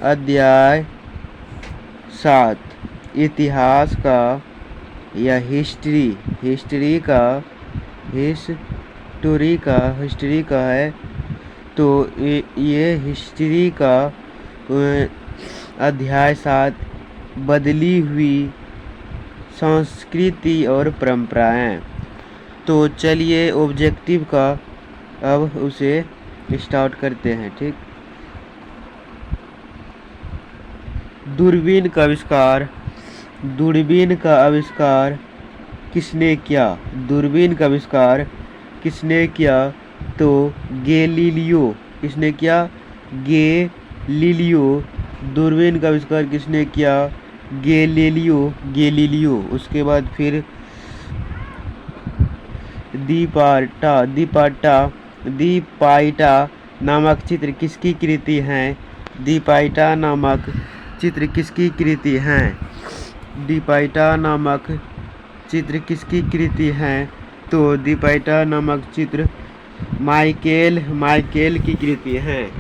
अध्याय 7 इतिहास का या हिस्ट्री का है। तो ये हिस्ट्री का अध्याय 7 बदली हुई संस्कृति और परंपराएं। तो चलिए ऑब्जेक्टिव का अब उसे स्टार्ट करते हैं। ठीक, दूरबीन का आविष्कार किसने किया? दूरबीन का आविष्कार किसने किया? तो गैलीलियो। किसने किया? गैलीलियो। दूरबीन का आविष्कार किसने किया? गैलीलियो। उसके बाद फिर दीपाइटा नामक चित्र किसकी कृति है? दीपाइटा नामक चित्र किसकी कृति है? दीपाइटा नामक चित्र किसकी कृति है? तो दीपाइटा नामक चित्र माइकेल की कृति है।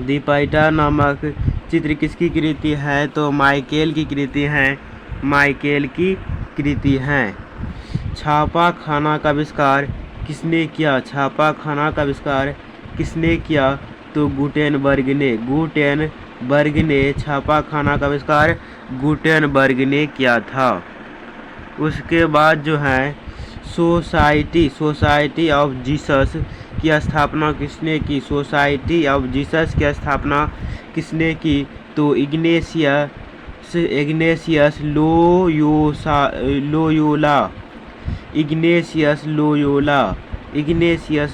दीपाइटा नामक चित्र किसकी कृति है? तो माइकेल की कृति है। छापा खाना का आविष्कार किसने किया? तो गुटेनबर्ग ने छापा खाना का आविष्कार गुटेनबर्ग ने किया था। उसके बाद जो है सोसाइटी ऑफ जीसस की स्थापना किसने की? सोसाइटी ऑफ जीसस की स्थापना किसने की? तो Ignatius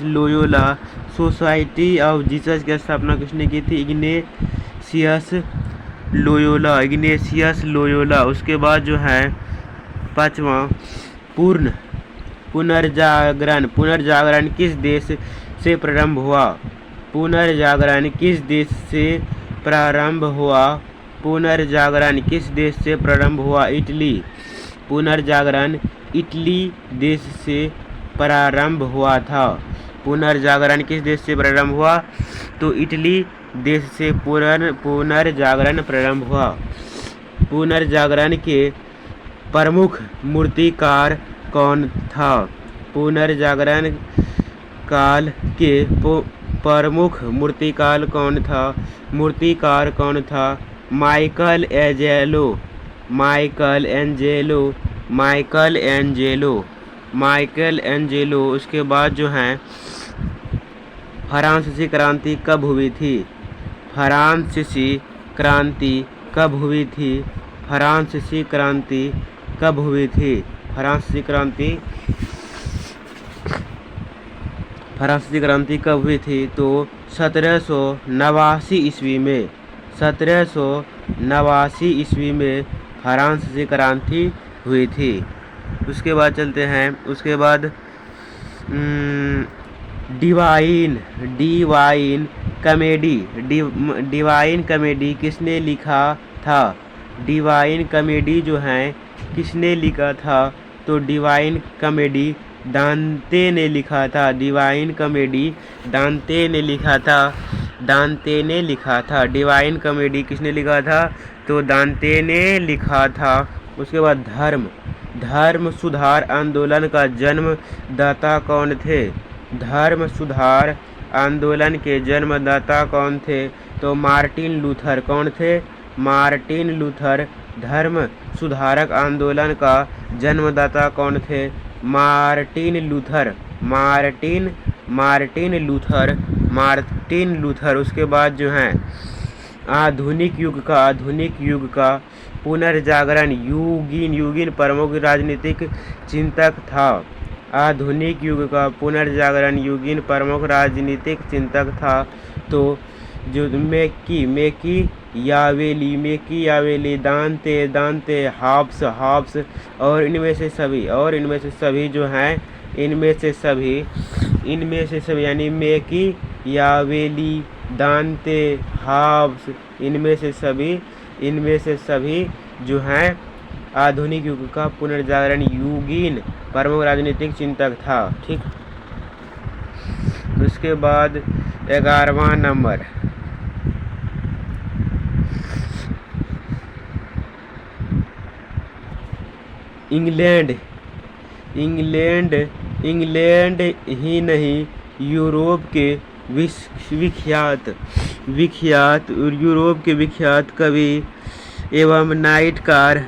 Loyola. Society of Jesus की स्थापना किसने की थी? Ignatius Loyola. उसके बाद जो है 5वां पुनर्जागरण किस देश से प्रारंभ हुआ? पुनर्जागरण किस देश से प्रारंभ हुआ? इटली। पुनर्जागरण इटली देश से प्रारंभ हुआ था। पुनर्जागरण किस देश से प्रारंभ हुआ? तो इटली देश से पुनर्जागरण प्रारंभ हुआ। पुनर्जागरण के प्रमुख मूर्तिकार कौन था? पुनर्जागरण काल के प्रमुख मूर्तिकार कौन था? Michael Angelo. उसके बाद जो है फ्रांसीसी क्रांति कब हुई थी? फ्रांसीसी क्रांति कब हुई थी? तो 1789 ईस्वी में फ्रांसीसी क्रांति हुई थी। उसके बाद चलते हैं। उसके बाद डिवाइन कॉमेडी किसने लिखा था? डिवाइन कॉमेडी जो है किसने लिखा था? तो डिवाइन कॉमेडी दांते ने लिखा था। डिवाइन कॉमेडी किसने लिखा था? तो दांते ने लिखा था। उसके बाद धर्म सुधार आंदोलन का जन्मदाता कौन थे? धर्म सुधार आंदोलन के जन्मदाता कौन थे? तो मार्टिन लूथर। कौन थे? Martin Luther. धर्म सुधारक आंदोलन का जन्मदाता कौन थे? Martin Luther. उसके बाद जो है आधुनिक युग का पुनर्जागरण यूगिन प्रमुख राजनीतिक चिंतक था। आधुनिक युग का पुनर्जागरण यूगिन प्रमुख राजनीतिक चिंतक था। तो जो मेकी यावेली दांते हाब्स और इनमें से सभी जो हैं इनमें से सभी यानी मेकी यावेली दांते हाब्स इनमें से सभी जो हैं आधुनिक युग का पुनर्जागरण यूगिन प्रमुख राजनीतिक चिंतक था। ठीक, उसके बाद 11वां नंबर इंग्लैंड। इंग्लैंड ही नहीं, यूरोप के विख्यात कवि एवं नाटककार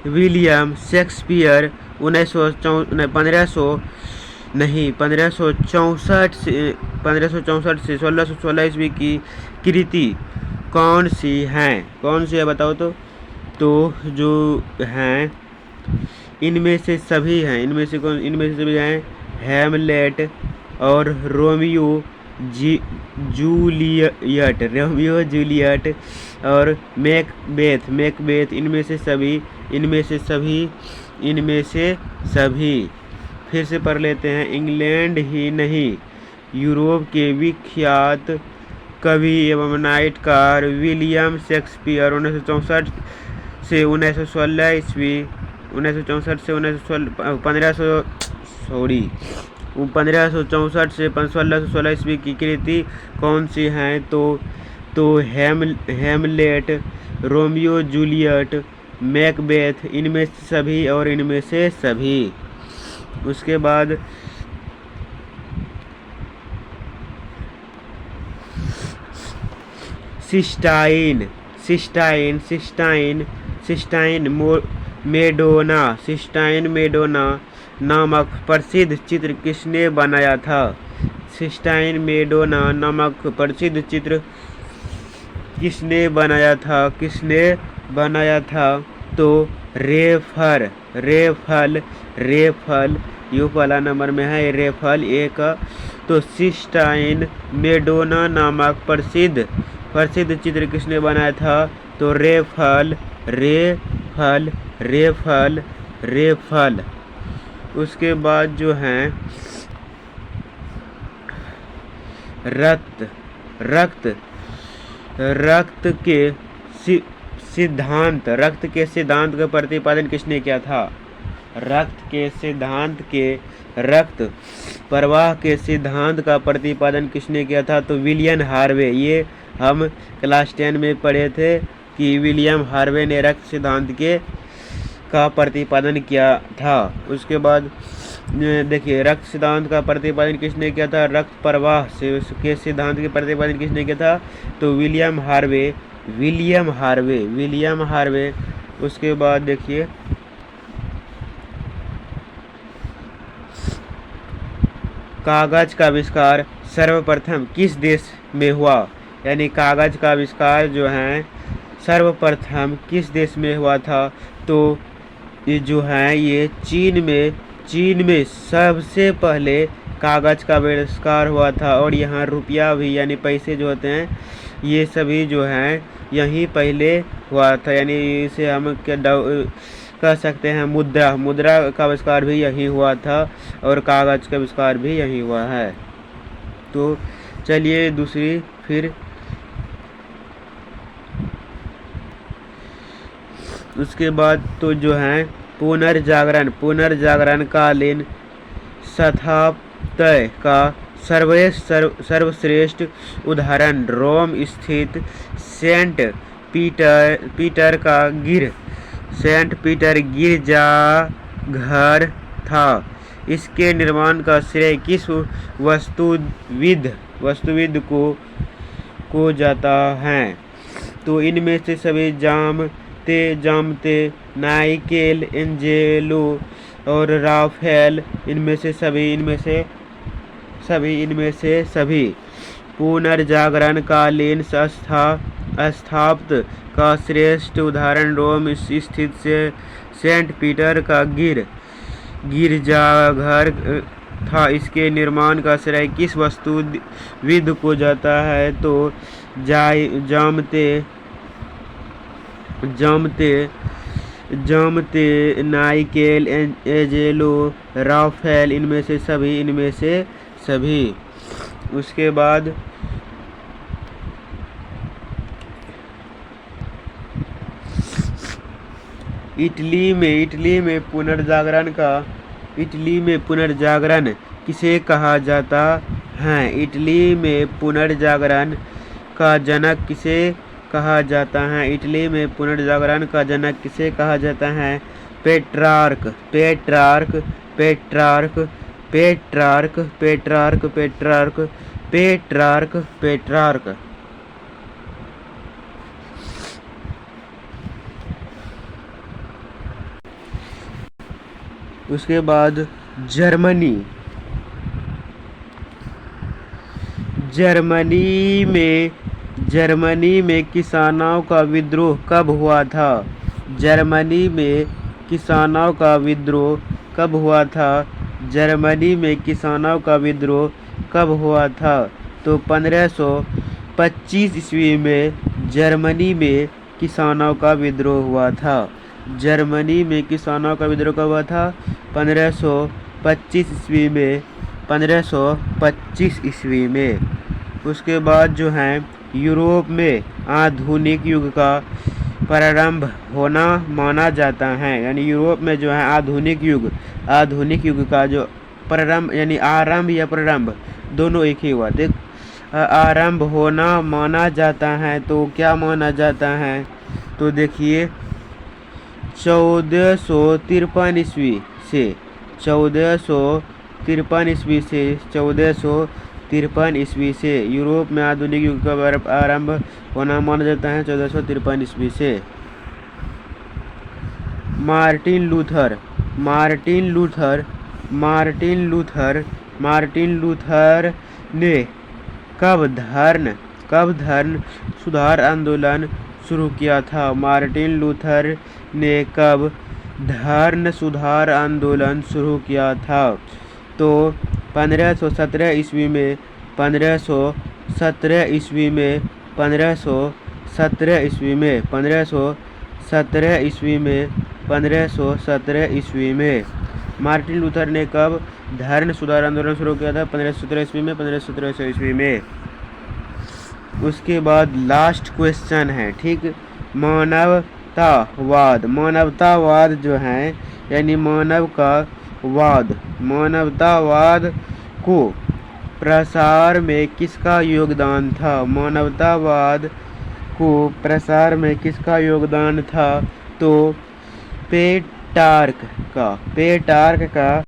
विलियम शेक्सपियर 1564 से 1616 ईस्वी की कृति कौन सी है बताओ तो जो हैं इनमें से सभी हैं हैमलेट और रोमियो जूलियट और मैकबेथ इनमें से सभी फिर से पढ़ लेते हैं। इंग्लैंड ही नहीं, यूरोप के विख्यात कवि एवं नाटककार विलियम शेक्सपियर 1964 से 1916 ईस्वी 1564 से 1616 ईस्वी की कृति कौन सी है तो हैमलेट, रोमियो जूलियट, मैकबेथ, इनमें से सभी। उसके बाद सिस्टाइन मेडोना नामक प्रसिद्ध चित्र किसने बनाया था? सिस्टाइन मेडोना नामक प्रसिद्ध चित्र किसने बनाया था तो रेफल यू पहला नंबर में है रेफल एक। तो सिस्टाइन मेडोना नामक प्रसिद्ध चित्र किसने बनाया था तो रेफल। उसके बाद जो है रक्त के सिद्धांत का प्रतिपादन किसने किया था? रक्त प्रवाह के सिद्धांत का प्रतिपादन किसने किया था तो विलियम हार्वे। ये हम क्लास 10 में पढ़े थे कि विलियम हार्वे ने रक्त सिद्धांत का प्रतिपादन किया था। उसके बाद देखिए रक्त सिद्धांत का प्रतिपादन किसने किया था? रक्त प्रवाह के सिद्धांत के प्रतिपादन किसने किया था तो विलियम हार्वे। उसके बाद देखिए कागज का आविष्कार सर्वप्रथम किस देश में हुआ? यानी कागज का आविष्कार जो है सर्वप्रथम किस देश में हुआ था तो ये जो है ये चीन में सबसे पहले कागज का आविष्कार हुआ था। और यहाँ रुपया भी यानी पैसे जो होते हैं ये सभी जो हैं यहीं पहले हुआ था। यानी इसे हम कह सकते हैं मुद्रा का आविष्कार भी यहीं हुआ था और कागज का आविष्कार भी यहीं हुआ है। तो चलिए दूसरी फिर उसके बाद तो जो है पुनर्जागरण कालीन स्थापत्य का सर्वश्रेष्ठ उदाहरण रोम स्थित सेंट पीटर गिरजाघर था। इसके निर्माण का श्रेय किस वास्तुविद को जाता है तो इनमें से सभी जामते नाइकेल एंजेलो और राफेल इनमें से सभी पुनर्जागरण कालीन स्थापत्य का श्रेष्ठ उदाहरण रोम स्थित सेंट पीटर का गिरजाघर था। इसके निर्माण का श्रेय किस वास्तुविद को जाता है तो जामते नाइकेल एंजेलो राफेल इनमें से सभी। उसके बाद इटली में पुनर्जागरण किसे कहा जाता है? इटली में पुनर्जागरण का जनक किसे कहा जाता है? इटली में पुनर्जागरण का जनक किसे कहा जाता है? Petrarch Petrarch Petrarch Petrarch Petrarch Petrarch Petrarch Petrarch. उसके बाद जर्मनी। जर्मनी में किसानों का विद्रोह कब हुआ था? जर्मनी में किसानों का विद्रोह कब हुआ था? जर्मनी में किसानों का विद्रोह कब हुआ था? तो 1525 ईस्वी में जर्मनी में किसानों का विद्रोह हुआ था। जर्मनी में किसानों का विद्रोह कब हुआ था? 1525 ईस्वी में 1525 ईस्वी में। उसके बाद जो है यूरोप में आधुनिक युग का प्रारंभ होना माना जाता है। यानी यूरोप में जो है आधुनिक युग का जो प्रारंभ यानी आरंभ या प्रारंभ दोनों एक ही हुआ। देख आरंभ होना माना जाता है तो क्या माना जाता है? तो देखिए 1453 ईस्वी से 1453 ईस्वी से 1453 ईस्वी से यूरोप में आधुनिक युग का आरंभ होना माना जाता है 1453 ईस्वी से। मार्टिन लूथर ने कब धर्म सुधार आंदोलन शुरू किया था? मार्टिन लूथर ने कब धर्म सुधार आंदोलन शुरू किया था? तो 1517 ईस्वी में 1517 ईस्वी में 1517 ईस्वी में 1517 ईस्वी में 1517 ईस्वी में। मार्टिन लूथर ने कब धर्म सुधार आंदोलन शुरू किया था? 1517 ईस्वी में 1517 ईस्वी में। उसके बाद लास्ट क्वेश्चन है, ठीक, मानवतावाद जो है यानी मानवतावाद को प्रसार में किसका योगदान था? मानवतावाद को प्रसार में किसका योगदान था? तो पेट्रार्क का